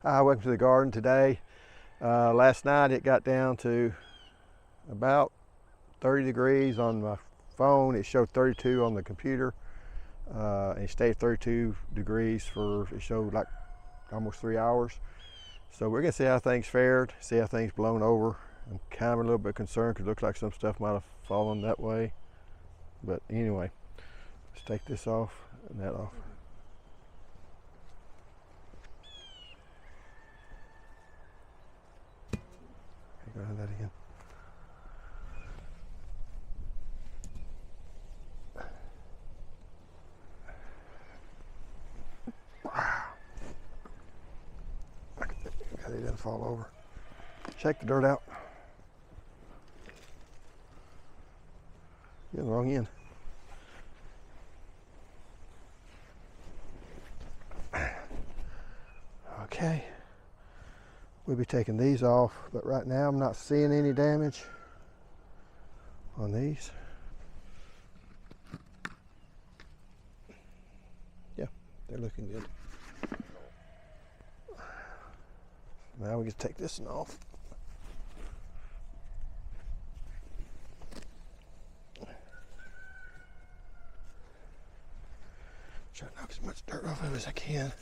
Hi, welcome to the garden today. Last night it got down to about 30 degrees on my phone. It showed 32 on the computer. And it stayed 32 degrees for, it showed like almost 3 hours. So we're gonna see how things fared, see how things blown over. I'm kind of a little bit concerned because it looks like some stuff might have fallen that way. But anyway, let's take this off and that off. Go ahead that again. Wow. It didn't fall over. Shake the dirt out. You're in the wrong end. Okay. We'll be taking these off, but right now I'm not seeing any damage on these. Yeah, they're looking good. Now we can take this one off. Try to knock as much dirt off of it as I can.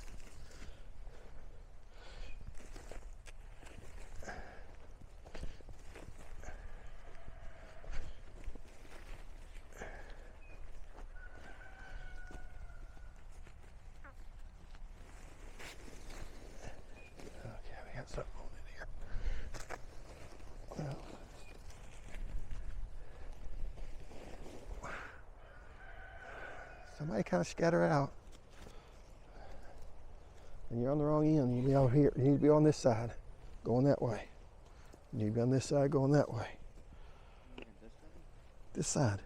Somebody kind of scatter out. And you're on the wrong end. You need to be out here. You need to be on this side, going that way. You need to be on this side, going that way. This side.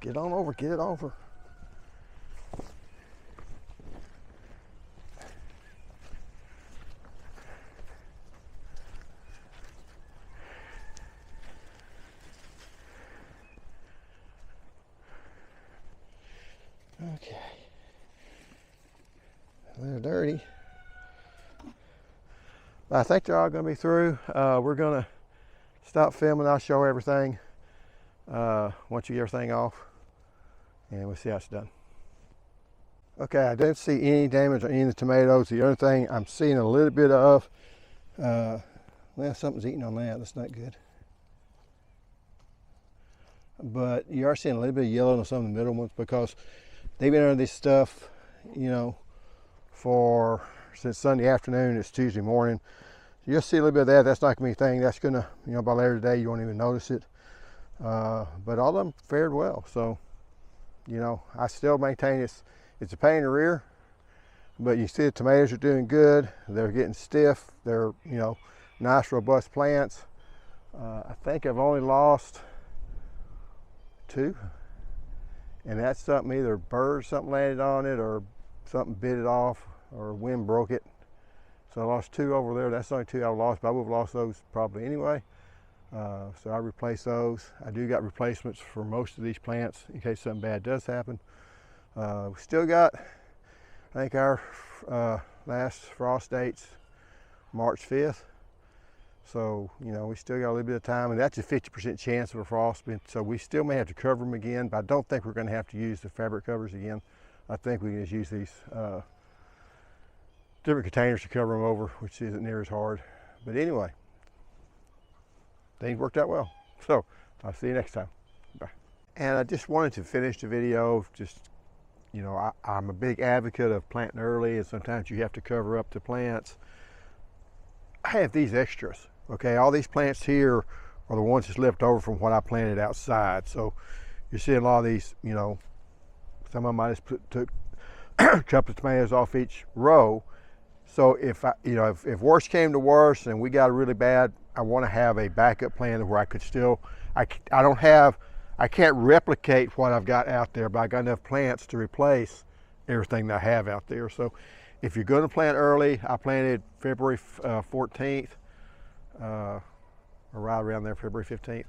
Get on over, get it over. Okay, they're dirty. I think they're all going to be through. We're going to stop filming. I'll show everything once you get everything off, and we'll see how it's done. Okay, I didn't see any damage on any of the tomatoes. The other thing I'm seeing a little bit of, well, something's eating on that. That's not good. But you are seeing a little bit of yellow on some of the middle ones because they've been under this stuff, you know, since Sunday afternoon. It's Tuesday morning. You'll see a little bit of that. That's not going to be anything that's going to, you know, by later today you won't even notice it. But all of them fared well. So, you know, I still maintain it's a pain in the rear. But you see the tomatoes are doing good. They're getting stiff. They're, you know, nice, robust plants. I think I've only lost 2. And that's something, either birds, something landed on it, or something bit it off, or wind broke it. So I lost 2 over there. That's the only 2 I lost, but I would have lost those probably anyway. So I replaced those. I do got replacements for most of these plants in case something bad does happen. We still got, I think our last frost date's March 5th. So, you know, we still got a little bit of time, and that's a 50% chance of a frost. So we still may have to cover them again, but I don't think we're going to have to use the fabric covers again. I think we can just use these different containers to cover them over, which isn't near as hard. But anyway, things worked out well. So I'll see you next time. Bye. And I just wanted to finish the video. Just, you know, I'm a big advocate of planting early, and sometimes you have to cover up the plants. I have these extras. Okay, all these plants here are the ones that's left over from what I planted outside. So you're seeing a lot of these, you know, some of them I just took a couple of tomatoes off each row. So if if worse came to worse and we got really bad, I want to have a backup plan where I could still, I can't replicate what I've got out there, but I got enough plants to replace everything that I have out there. So if you're going to plant early, I planted February 14th, or right around there, February 15th.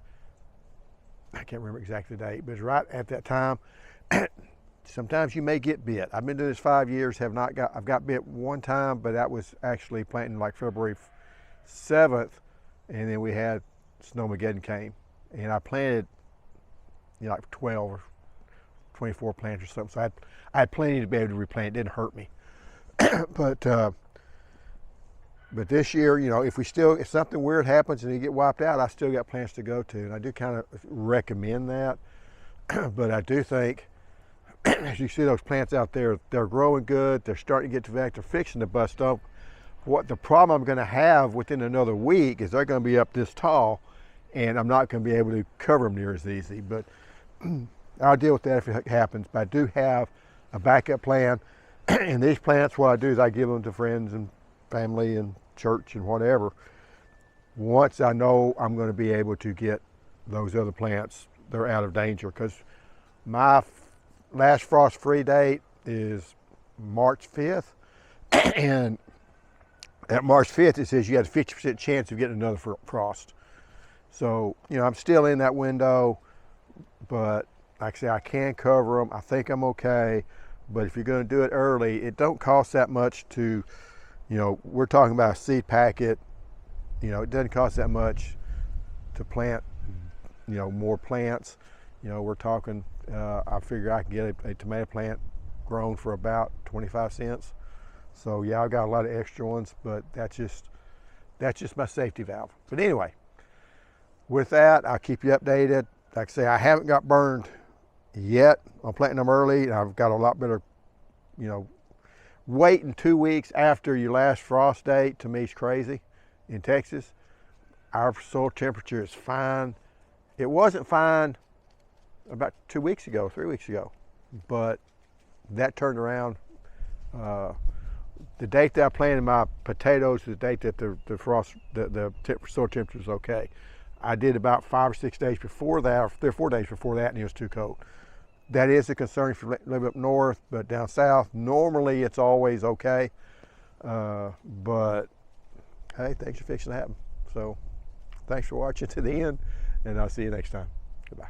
I can't remember exactly the date, but it's right at that time. Sometimes you may get bit. I've been doing this 5 years, I've got bit one time, but that was actually planting like February 7th, and then we had Snowmageddon came, and I planted, like 12 or 24 plants or something. So I had plenty to be able to replant. It didn't hurt me. But this year, if something weird happens and you get wiped out, I still got plants to go to, and I do kind of recommend that. But I do think, as you see those plants out there, they're growing good. They're starting to get to back. They're fixing to bust up. What the problem I'm going to have within another week is they're going to be up this tall, and I'm not going to be able to cover them near as easy. But I'll deal with that if it happens. But I do have a backup plan. And these plants, what I do is I give them to friends and family and church and whatever. Once I know I'm going to be able to get those other plants, they're out of danger. Because my last frost-free date is March 5th. And at March 5th, it says you had a 50% chance of getting another frost. So, I'm still in that window, but like I say, I can cover them. I think I'm okay. But if you're going to do it early, it don't cost that much to, we're talking about a seed packet. It doesn't cost that much to plant, more plants. We're talking, I figure I can get a tomato plant grown for about 25 cents. So yeah, I've got a lot of extra ones, but that's just my safety valve. But anyway, with that, I'll keep you updated. Like I say, I haven't got burned yet. I'm planting them early. I've got a lot better, waiting 2 weeks after your last frost date to me is crazy in Texas. Our soil temperature is fine. It wasn't fine about 2 weeks ago, 3 weeks ago, but that turned around. The date that I planted my potatoes is the date that the soil temperature is okay. I did about 5 or 6 days before that, or 3 or 4 days before that, and it was too cold. That is a concern if you live up north, but down south, normally it's always okay. But hey, things are fixing to happen. So thanks for watching to the end, and I'll see you next time. Goodbye.